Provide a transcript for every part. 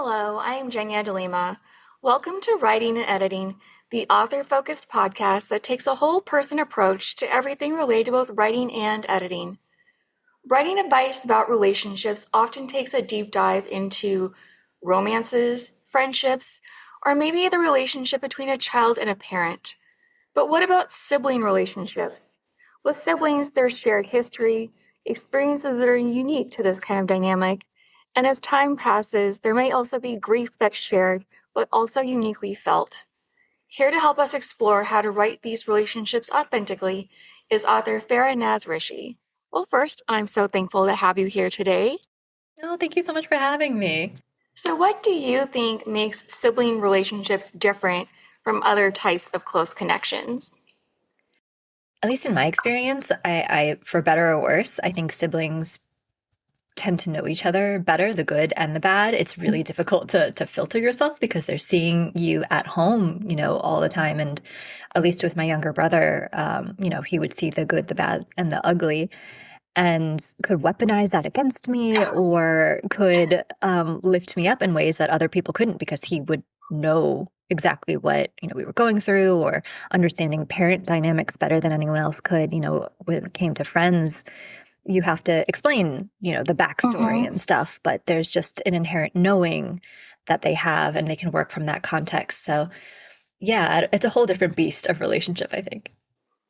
Hello, I am Jenya Delima. Welcome to Writing and Editing, the author-focused podcast that takes a whole-person approach to everything related to both writing and editing. Writing advice about relationships often takes a deep dive into romances, friendships, or maybe the relationship between a child and a parent. But what about sibling relationships? With siblings, there's shared history, experiences that are unique to this kind of dynamic, and as time passes, there may also be grief that's shared, but also uniquely felt. Here to help us explore how to write these relationships authentically is author Farah Naz Rishi. Well, first, I'm so thankful to have you here today. Oh, thank you so much for having me. So, what do you think makes sibling relationships different from other types of close connections? At least in my experience, I for better or worse, I think siblings tend to know each other better, the good and the bad. It's really difficult to filter yourself because they're seeing you at home, all the time. And at least with my younger brother, he would see the good, the bad, and the ugly, and could weaponize that against me or could lift me up in ways that other people couldn't because he would know exactly what we were going through or understanding parent dynamics better than anyone else could. When it came to friends, you have to explain the backstory and stuff, but there's just an inherent knowing that they have and they can work from that context. So yeah, it's a whole different beast of relationship, I think.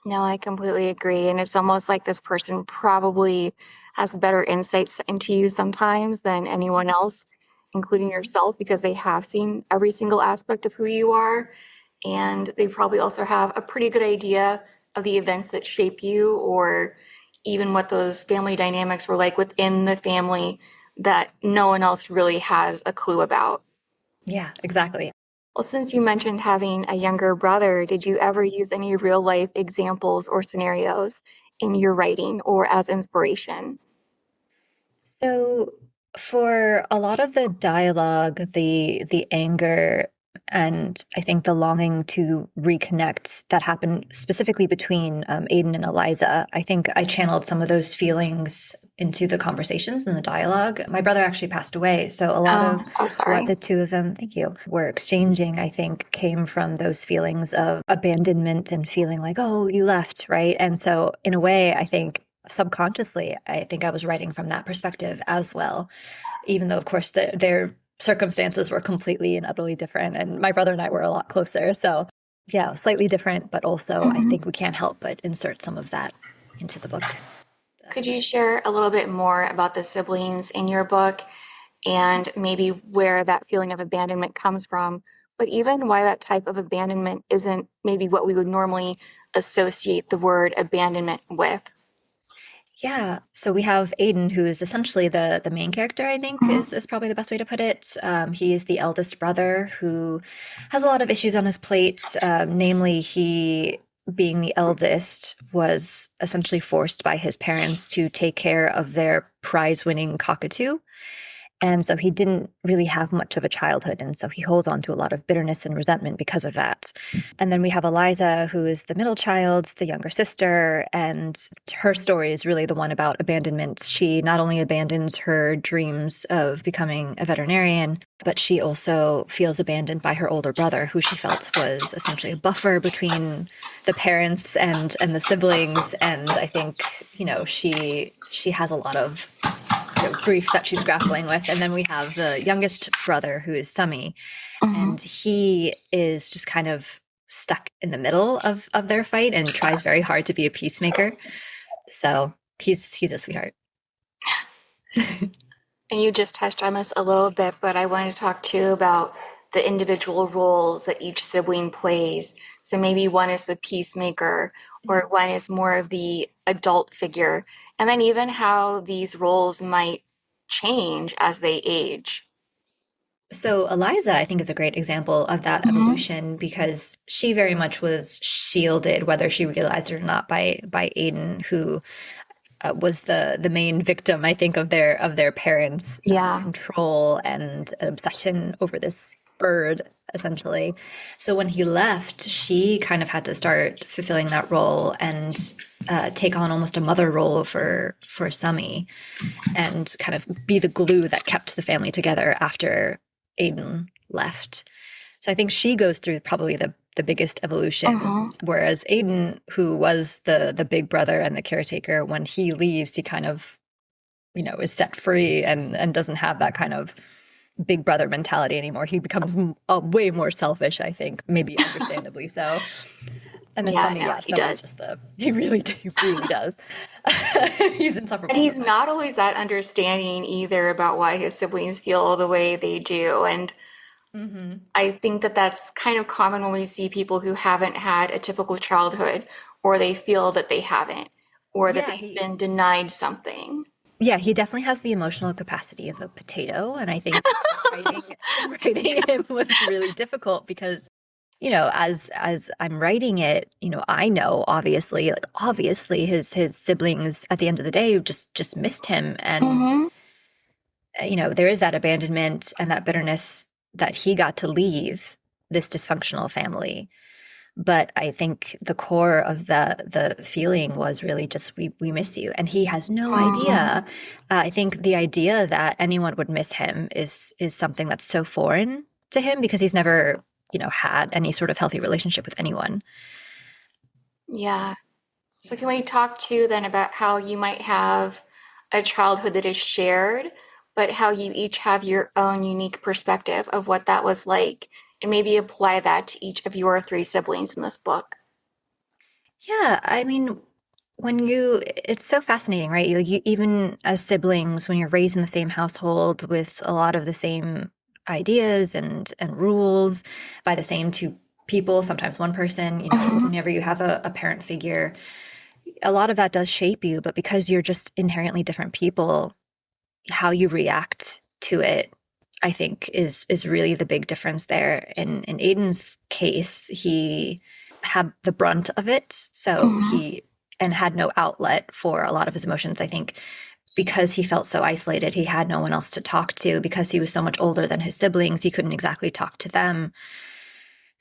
No, I completely agree. And it's almost like this person probably has better insights into you sometimes than anyone else, including yourself, because they have seen every single aspect of who you are. And they probably also have a pretty good idea of the events that shape you, or even what those family dynamics were like within the family that no one else really has a clue about. Yeah, exactly. Well, since you mentioned having a younger brother, did you ever use any real life examples or scenarios in your writing or as inspiration? So for a lot of the dialogue, the anger and I think the longing to reconnect that happened specifically between Aiden and Eliza, I think I channeled some of those feelings into the conversations and the dialogue. My brother actually passed away, so a lot Oh, of so sorry. what the two of them, thank you, were exchanging, I think, came from those feelings of abandonment and feeling like, oh, you left, right? And so in a way, I think subconsciously, I think I was writing from that perspective as well, even though, of course, their circumstances were completely and utterly different. And my brother and I were a lot closer. So, yeah, slightly different, but also I think we can't help but insert some of that into the book. Could you share a little bit more about the siblings in your book and maybe where that feeling of abandonment comes from, but even why that type of abandonment isn't maybe what we would normally associate the word abandonment with? Yeah. So we have Aiden, who is essentially the main character, I think, is probably the best way to put it. He is the eldest brother who has a lot of issues on his plate. Namely, he, being the eldest, was essentially forced by his parents to take care of their prize-winning cockatoo. And so he didn't really have much of a childhood. And so he holds on to a lot of bitterness and resentment because of that. And then we have Eliza, who is the middle child, the younger sister. And her story is really the one about abandonment. She not only abandons her dreams of becoming a veterinarian, but she also feels abandoned by her older brother, who she felt was essentially a buffer between the parents and the siblings. And I think, she has a lot of grief that she's grappling with. And then we have the youngest brother, who is Summy, and he is just kind of stuck in the middle of their fight and tries very hard to be a peacemaker. So he's a sweetheart. And you just touched on this a little bit, but I wanted to talk too about the individual roles that each sibling plays. So maybe one is the peacemaker, or one is more of the adult figure, and then even how these roles might change as they age. So Eliza, I think, is a great example of that evolution because she very much was shielded, whether she realized it or not, by Aiden, who was the main victim, I think, of their parents' control and obsession over this bird, essentially. So when he left, she kind of had to start fulfilling that role and take on almost a mother role for Summy, and kind of be the glue that kept the family together after Aiden left. So I think she goes through probably the biggest evolution, Mm-hmm. whereas Aiden, who was the big brother and the caretaker, when he leaves, he kind of, is set free and doesn't have that kind of big brother mentality anymore. He becomes way more selfish, I think, maybe understandably so. And then Yeah, suddenly, no, yeah, he someone's does. just he really does. He's And insufferable he's sometimes. not always that understanding either about why his siblings feel the way they do. And Hmm. I think that that's kind of common when we see people who haven't had a typical childhood, or they feel that they haven't, or that Yeah, they've been denied something. he definitely has the emotional capacity of a potato, and I think writing him was really difficult because as I'm writing it, I know obviously his siblings at the end of the day just missed him, and Mm-hmm. there is that abandonment and that bitterness that he got to leave this dysfunctional family. But I think the core of the feeling was really just we miss you, and he has no Mm-hmm. idea. I think the idea that anyone would miss him is something that's so foreign to him because he's never had any sort of healthy relationship with anyone. Yeah. So can we talk too then about how you might have a childhood that is shared, but how you each have your own unique perspective of what that was like, and maybe apply that to each of your three siblings in this book? Yeah, I mean, it's so fascinating, right? Even as siblings, when you're raised in the same household with a lot of the same ideas and rules by the same two people, sometimes one person, Mm-hmm. whenever you have a parent figure, a lot of that does shape you. But because you're just inherently different people, how you react to it, I think, is really the big difference there. In Aiden's case, he had the brunt of it, so Mm-hmm. and had no outlet for a lot of his emotions. I think because he felt so isolated, he had no one else to talk to. Because he was so much older than his siblings, he couldn't exactly talk to them.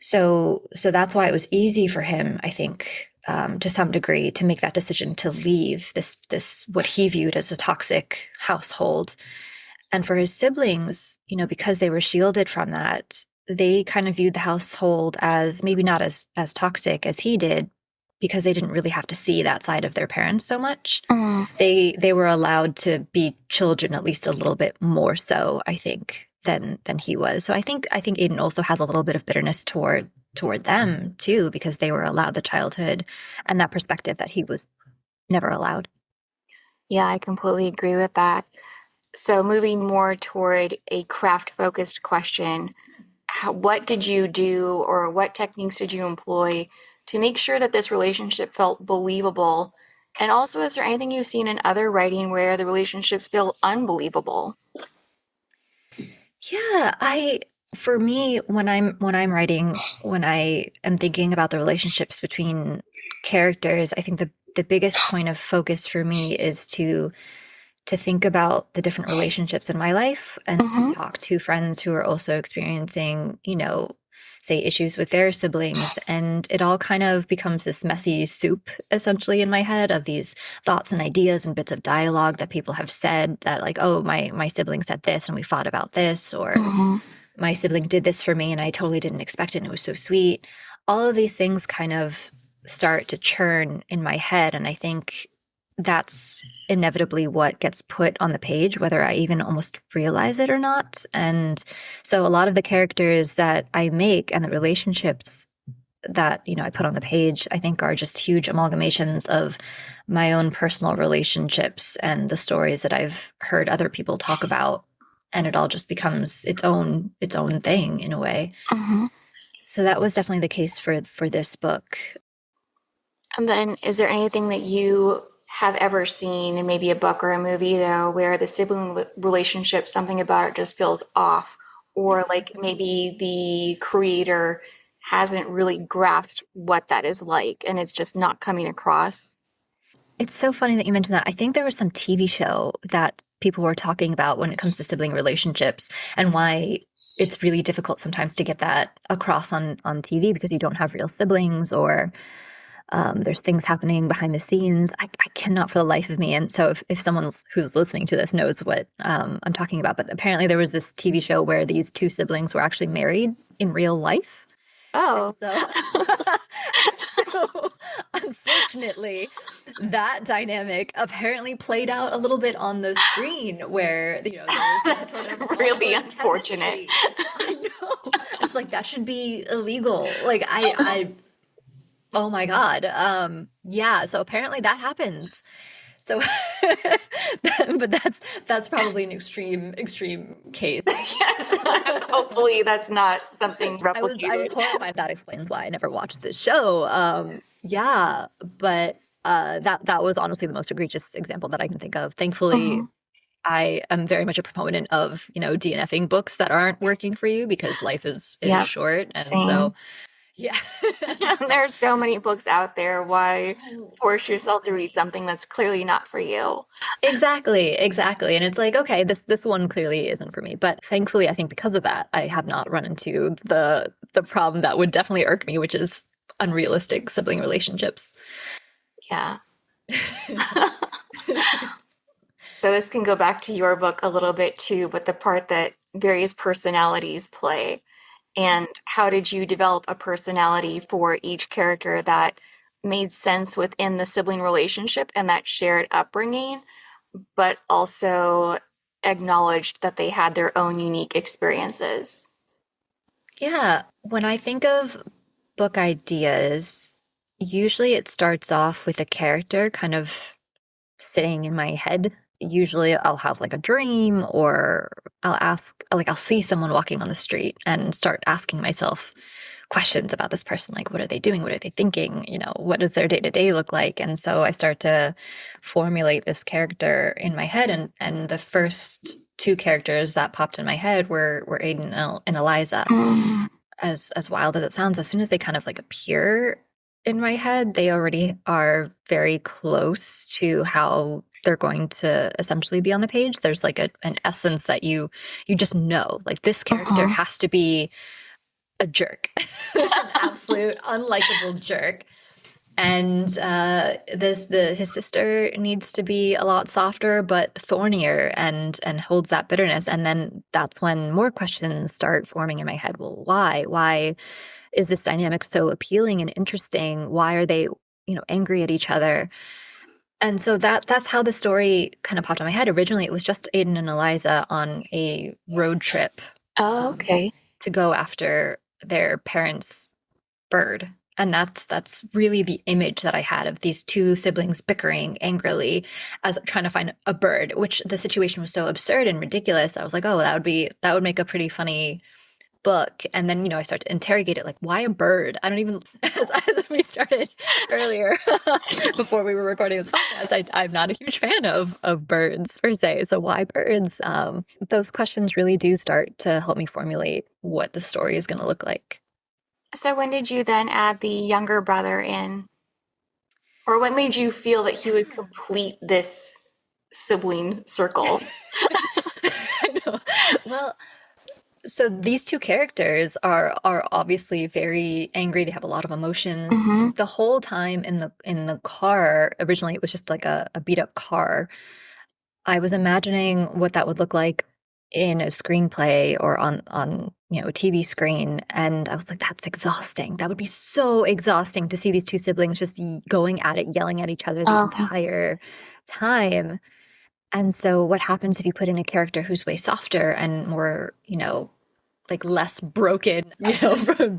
So that's why it was easy for him, I think, to some degree, to make that decision to leave this what he viewed as a toxic household. And for his siblings, because they were shielded from that, they kind of viewed the household as maybe not as toxic as he did, because they didn't really have to see that side of their parents so much. Mm. They were allowed to be children at least a little bit more so, I think, than he was. So I think Aiden also has a little bit of bitterness toward them too, because they were allowed the childhood and that perspective that he was never allowed. Yeah, I completely agree with that. So moving more toward a craft-focused question, what did you do or what techniques did you employ to make sure that this relationship felt believable? And also, is there anything you've seen in other writing where the relationships feel unbelievable? Yeah, I for me when I'm writing, when I am thinking about the relationships between characters, I think the biggest point of focus for me is to think about the different relationships in my life and to Mm-hmm. talk to friends who are also experiencing, say issues with their siblings. And it all kind of becomes this messy soup essentially in my head of these thoughts and ideas and bits of dialogue that people have said that, like, oh, my sibling said this and we fought about this, or Mm-hmm. my sibling did this for me and I totally didn't expect it and it was so sweet. All of these things kind of start to churn in my head. And I think that's inevitably what gets put on the page, whether I even almost realize it or not. And so a lot of the characters that I make and the relationships that, I put on the page, I think are just huge amalgamations of my own personal relationships and the stories that I've heard other people talk about. And it all just becomes its own thing in a way. Mm-hmm. So that was definitely the case for this book. And then, is there anything that you have ever seen in maybe a book or a movie, though, where the sibling relationship, something about it just feels off, or like maybe the creator hasn't really grasped what that is like and it's just not coming across? It's so funny that you mentioned that. I think there was some TV show that people were talking about when it comes to sibling relationships and why it's really difficult sometimes to get that across on TV because you don't have real siblings, or There's things happening behind the scenes. I cannot for the life of me. And so if someone who's listening to this knows what I'm talking about, but apparently there was this TV show where these two siblings were actually married in real life. Oh. So, so unfortunately, that dynamic apparently played out a little bit on the screen where, there was That's sort of really awkward unfortunate. chemistry. I know. It's like that should be illegal. Like I oh my God. Yeah, so apparently that happens. So but that's probably an extreme case. Yes. Hopefully that's not something I was replicated. horrified. That explains why I never watched this show. Yeah, but that was honestly the most egregious example that I can think of. Thankfully, Mhm. I am very much a proponent of, DNFing books that aren't working for you because life is Yep. short. And so, Same. yeah. There are so many books out there. Why force yourself to read something that's clearly not for you? Exactly. And it's like, okay, this one clearly isn't for me. But thankfully, I think because of that, I have not run into the problem that would definitely irk me, which is unrealistic sibling relationships. Yeah. So this can go back to your book a little bit too, but the part that various personalities play. And how did you develop a personality for each character that made sense within the sibling relationship and that shared upbringing, but also acknowledged that they had their own unique experiences? Yeah, when I think of book ideas, usually it starts off with a character kind of sitting in my head. Usually I'll have like a dream or I'll see someone walking on the street and start asking myself questions about this person. Like, what are they doing? What are they thinking? What does their day to day look like? And so I start to formulate this character in my head. And the first two characters that popped in my head were Aiden and Eliza. Mm. As wild as it sounds, as soon as they kind of like appear in my head, they already are very close to how they're going to essentially be on the page. There's like an essence that you just know, like this character Mhm. has to be a jerk, an absolute unlikable jerk. And his sister needs to be a lot softer but thornier and holds that bitterness. And then that's when more questions start forming in my head. Well, why? Why is this dynamic so appealing and interesting? Why are they, angry at each other? And so that's how the story kind of popped in my head. Originally, it was just Aiden and Eliza on a road trip Oh, okay. to go after their parents' bird. And that's really the image that I had of these two siblings bickering angrily as trying to find a bird, which the situation was so absurd and ridiculous. I was like, oh, that would make a pretty funny book. And then, I start to interrogate it, like, why a bird? I don't even, as we started earlier before we were recording this podcast, I'm not a huge fan of birds per se. So why birds? Those questions really do start to help me formulate what the story is going to look like. So when did you then add the younger brother in? Or what made you feel that he would complete this sibling circle? I know. Well, so these two characters are obviously very angry. They have a lot of emotions. Hmm. The whole time in the car, originally it was just like a beat up car. I was imagining what that would look like in a screenplay or on a TV screen, and I was like, that's exhausting. That would be so exhausting to see these two siblings just going at it, yelling at each other the entire time. And so what happens if you put in a character who's way softer and more, like less broken,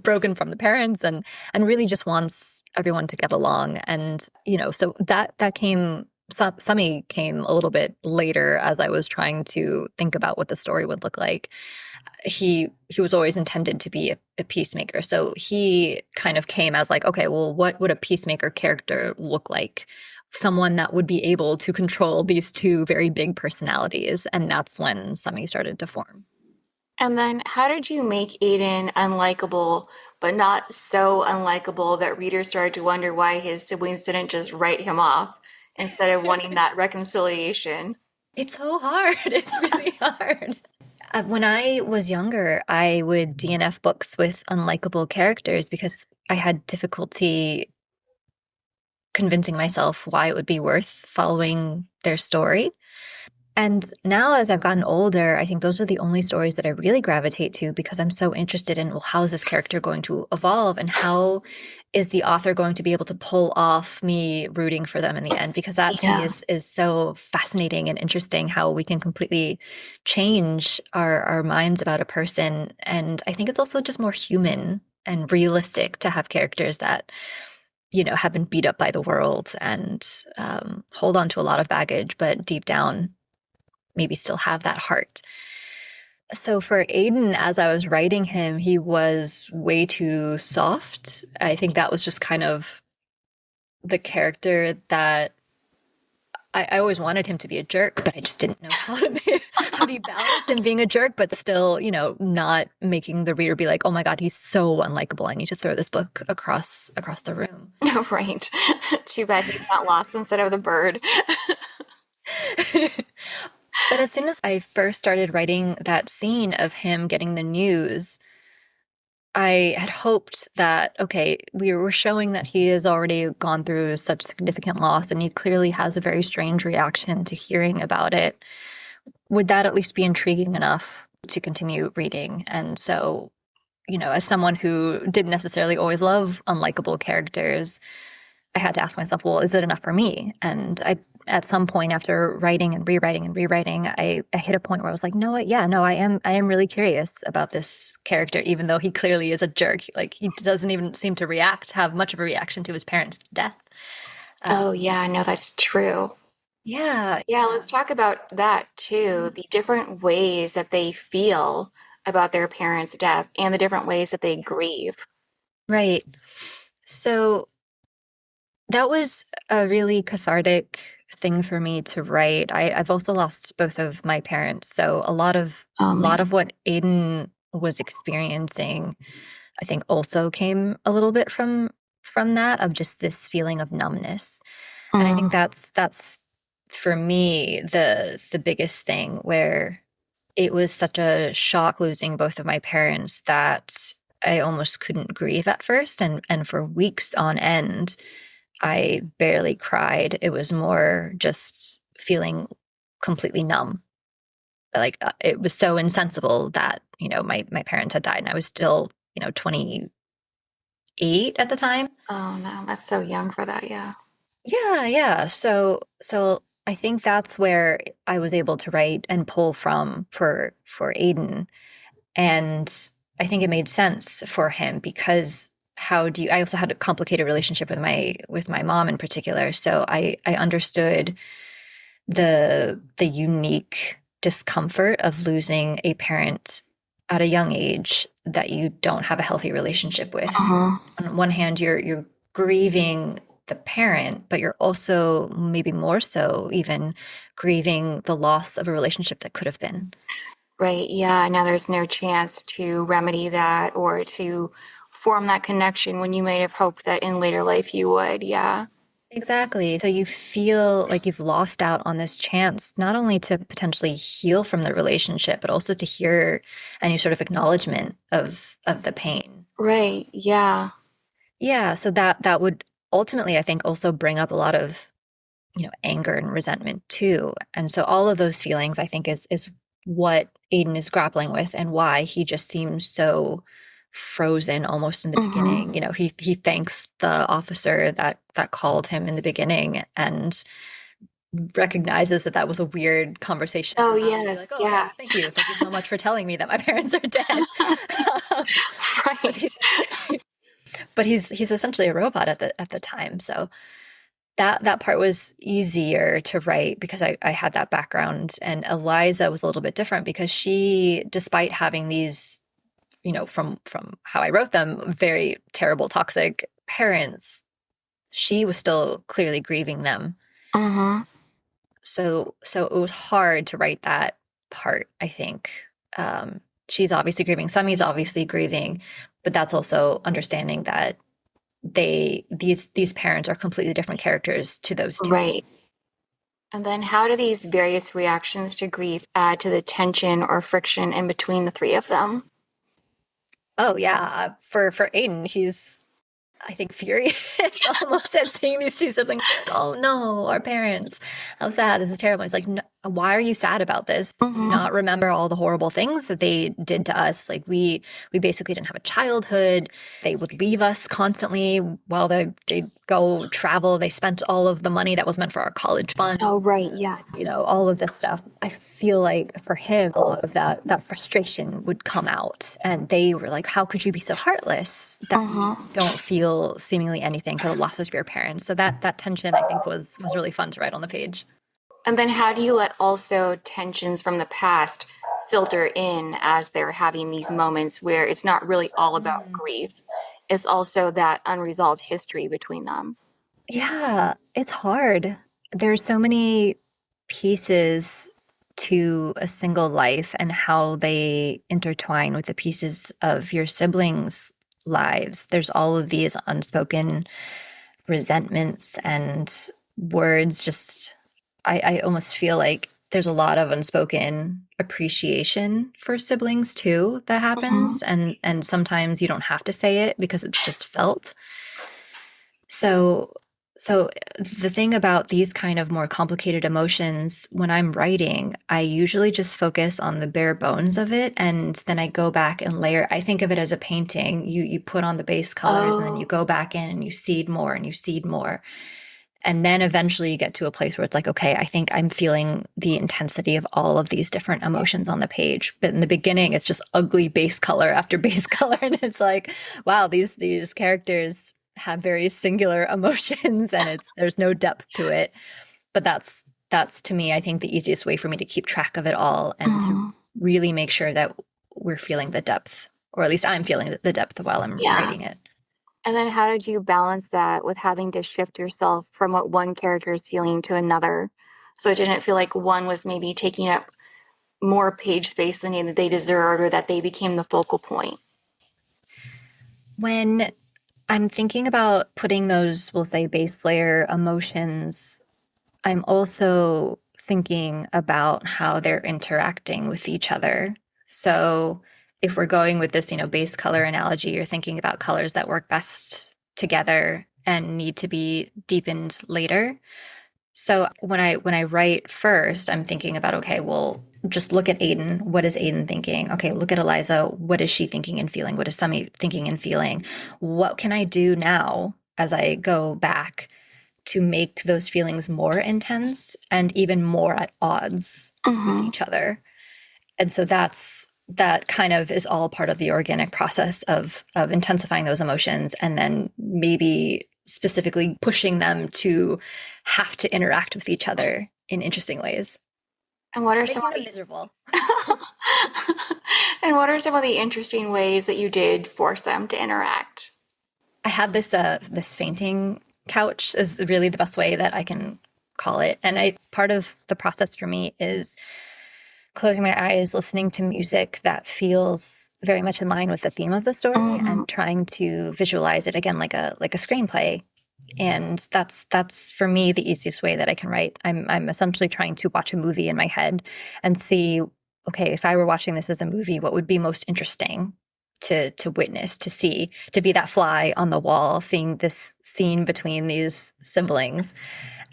broken from the parents and really just wants everyone to get along. And, so that came Summy came a little bit later as I was trying to think about what the story would look like. He was always intended to be a peacemaker. So he kind of came as like, okay, well, what would a peacemaker character look like? Someone that would be able to control these two very big personalities. And that's when Summy started to form. And then how did you make Aiden unlikable, but not so unlikable that readers started to wonder why his siblings didn't just write him off instead of wanting that reconciliation? It's so hard. It's really hard. When I was younger, I would DNF books with unlikable characters because I had difficulty convincing myself why it would be worth following their story. And now, as I've gotten older, I think those are the only stories that I really gravitate to because I'm so interested in, well, how is this character going to evolve and how is the author going to be able to pull off me rooting for them in the end? Because that to me Yeah. is so fascinating and interesting how we can completely change our minds about a person. And I think it's also just more human and realistic to have characters that have been beat up by the world and hold on to a lot of baggage, but deep down maybe still have that heart. So for Aiden, as I was writing him, he was way too soft. I think that was just kind of the character that I always wanted him to be a jerk, but I just didn't know how to balance him being a jerk, but still, not making the reader be like, oh my God, he's so unlikable. I need to throw this book across the room. Right. Too bad he's not lost instead of the bird. But as soon as I first started writing that scene of him getting the news, I had hoped that, okay, we were showing that he has already gone through such significant loss and he clearly has a very strange reaction to hearing about it. Would that at least be intriguing enough to continue reading? And so, as someone who didn't necessarily always love unlikable characters, I had to ask myself, well, is it enough for me? And at some point after writing and rewriting, I hit a point where I was like, no, I am really curious about this character, even though he clearly is a jerk. Like he doesn't even seem to have much of a reaction to his parents' death. Oh, yeah, no, that's true. Yeah, Yeah, let's talk about that too. The different ways that they feel about their parents' death and the different ways that they grieve. right. So that was a really cathartic thing for me to write. I've also lost both of my parents, so a lot of Oh, man. what Aiden was experiencing, I think, also came a little bit from that of just this feeling of numbness. And I Mm, think that's for me the biggest thing where it was such a shock losing both of my parents that I almost couldn't grieve at first, and for weeks on end I barely cried. It was more just feeling completely numb. Like it was so insensible that, my parents had died and I was still, 28 at the time. oh, no, that's so young for that. Yeah. Yeah, yeah. So I think that's where I was able to write and pull from for Aiden. And I think it made sense for him because I also had a complicated relationship with my mom in particular. So I understood the unique discomfort of losing a parent at a young age that you don't have a healthy relationship with. Uh-huh. On one hand, you're grieving the parent, but you're also maybe more so even grieving the loss of a relationship that could have been. Right. Yeah. Now there's no chance to remedy that or to form that connection when you might have hoped that in later life you would. Yeah. Exactly. So you feel like you've lost out on this chance, not only to potentially heal from the relationship, but also to hear any sort of acknowledgement of the pain. Right. Yeah. Yeah, so that would ultimately, I think, also bring up a lot of, anger and resentment too. And so all of those feelings, I think, is what Aiden is grappling with and why he just seems so frozen almost in the Hmm. beginning. He thanks the officer that called him in the beginning and recognizes that was a weird conversation Oh, to have and be like, yes. oh Yeah. yes, thank you so much for telling me that my parents are dead. but Right. he, but he's essentially a robot at the time, so that part was easier to write because I had that background. And Eliza was a little bit different because she, despite having these, from how I wrote them, very terrible, toxic parents, she was still clearly grieving them. Hmm. So it was hard to write that part, I think. She's obviously grieving, Sami's obviously grieving, but that's also understanding that these parents are completely different characters to those two people. Right. And then how do these various reactions to grief add to the tension or friction in between the three of them? Oh yeah, for Aiden, I think, furious almost at seeing these two siblings. Like, oh no, our parents. How sad. This is terrible. He's like, no, why are you sad about this? Do you Mm-hmm. not remember all the horrible things that they did to us? Like we basically didn't have a childhood. They would leave us constantly while they go travel. They spent all of the money that was meant for our college fund. Oh, right. Yes. All of this stuff. I feel like for him, a lot of that frustration would come out, and they were like, "How could you be so heartless that you Mm-hmm. don't feel seemingly anything for the losses of your parents?" So that tension, I think, was really fun to write on the page. And then how do you let also tensions from the past filter in as they're having these moments where it's not really all about Mm. grief? It's also that unresolved history between them. Yeah, it's hard. There's so many pieces to a single life and how they intertwine with the pieces of your siblings' lives. There's all of these unspoken resentments and words. Just, I almost feel like there's a lot of unspoken appreciation for siblings too that Mm-hmm. happens, and sometimes you don't have to say it because it's just felt. So, so the thing about these kind of more complicated emotions, when I'm writing, I usually just focus on the bare bones of it, and then I go back and layer. I think of it as a painting. You put on the base colors, and then you Oh, go back in and you seed more and you seed more. And then eventually you get to a place where it's like, okay, I think I'm feeling the intensity of all of these different emotions on the page. But in the beginning, it's just ugly base color after base color. And it's like, wow, these characters have very singular emotions and there's no depth to it. But that's to me, I think, the easiest way for me to keep track of it all and to mhm. really make sure that we're feeling the depth, or at least I'm feeling the depth while I'm Yeah. writing it. And then how did you balance that with having to shift yourself from what one character is feeling to another? So it didn't feel like one was maybe taking up more page space than they deserved or that they became the focal point. When I'm thinking about putting those, we'll say, base layer emotions, I'm also thinking about how they're interacting with each other. So if we're going with this, base color analogy, you're thinking about colors that work best together and need to be deepened later. So when I write first, I'm thinking about, okay, well, just look at Aiden. What is Aiden thinking? Okay, look at Eliza. What is she thinking and feeling? What is Sumi thinking and feeling? What can I do now as I go back to make those feelings more intense and even more at odds with Mm-hmm. each other? And so that kind of is all part of the organic process of intensifying those emotions and then maybe specifically pushing them to have to interact with each other in interesting ways, And what are some making of them the miserable. and what are some of the interesting ways that you did force them to interact? I have this fainting couch is really the best way that I can call it. And I part of the process for me is closing my eyes, listening to music that feels very much in line with the theme of the story Mm-hmm. and trying to visualize it again like a screenplay. And that's for me the easiest way that I can write. I'm essentially trying to watch a movie in my head and see, okay, if I were watching this as a movie, what would be most interesting to witness, to see, to be that fly on the wall, seeing this scene between these siblings.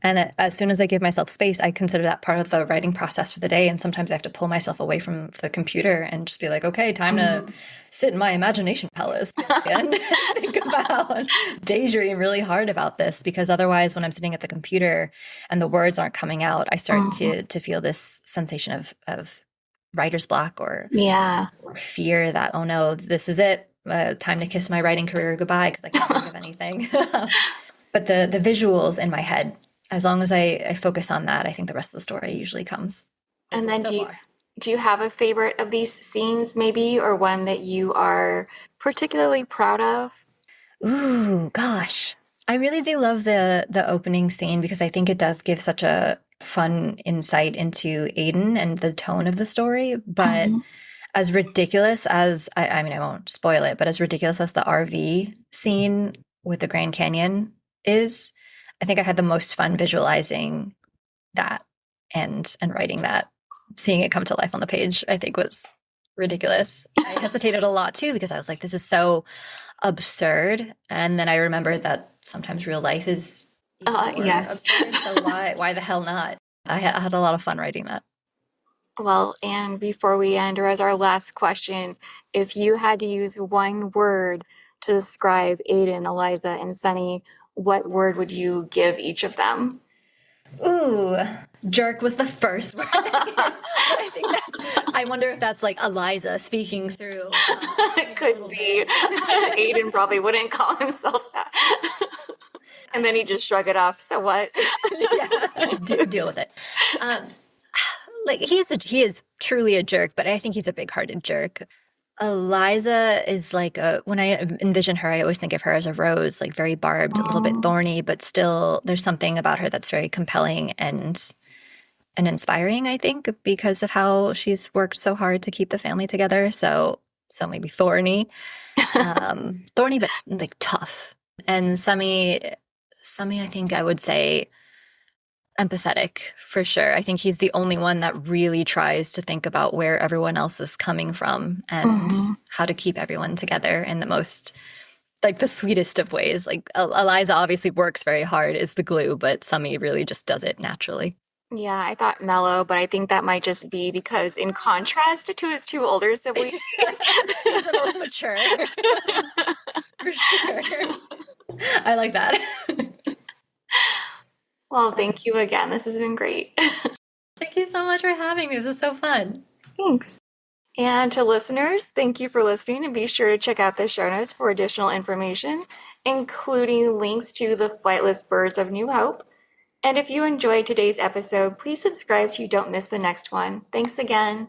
And as soon as I give myself space, I consider that part of the writing process for the day. And sometimes I have to pull myself away from the computer and just be like, okay, time to Mm-hmm. sit in my imagination palace and think about, daydream really hard about this. Because otherwise, when I'm sitting at the computer and the words aren't coming out, I start Mm-hmm. to feel this sensation of writer's block Yeah. or fear that, oh no, this is it. Time to kiss my writing career goodbye because I can't think of anything. But the visuals in my head, as long as I focus on that, I think the rest of the story usually comes. And Hopefully then so far. do you have a favorite of these scenes maybe or one that you are particularly proud of? Ooh, gosh. I really do love the opening scene because I think it does give such a fun insight into Aiden and the tone of the story. But Mm-hmm. as ridiculous as I mean, I won't spoil it, but as ridiculous as the RV scene with the Grand Canyon is, I think I had the most fun visualizing that and writing that. Seeing it come to life on the page, I think ridiculous. I hesitated a lot too because I was like, this is so absurd. And then I remembered that sometimes real life is even more Yes. absurd. So why the hell not? I had a lot of fun writing that. Well, and before we end, or as our last question, if you had to use one word to describe Aiden, Eliza, and Sunny, what word would you give each of them? Ooh, jerk was the first word. But I think I wonder if that's like Eliza speaking through It a could little be. bit. Aiden probably wouldn't call himself that. And then he just shrug it off. So what? Yeah, deal with it. Um, like he is truly a jerk, but I think he's a big-hearted jerk. Eliza is like a when I envision her, I always think of her as a rose, like very barbed, a little bit Mm, thorny, but still there's something about her that's very compelling and inspiring, I think, because of how she's worked so hard to keep the family together. So maybe thorny. Thorny but like tough. And Semi, I think I would say empathetic for sure. I think he's the only one that really tries to think about where everyone else is coming from and mhm. how to keep everyone together in the most like the sweetest of ways. Like Eliza obviously works very hard, is the glue, but Sumi really just does it naturally. Yeah, I thought mellow, but I think that might just be because in contrast to his two older siblings. He's the most mature. For sure. I like that. Well, thank you again. This has been great. Thank you so much for having me. This is so fun. Thanks. And to listeners, thank you for listening, and be sure to check out the show notes for additional information, including links to the Flightless Birds of New Hope. And if you enjoyed today's episode, please subscribe so you don't miss the next one. Thanks again.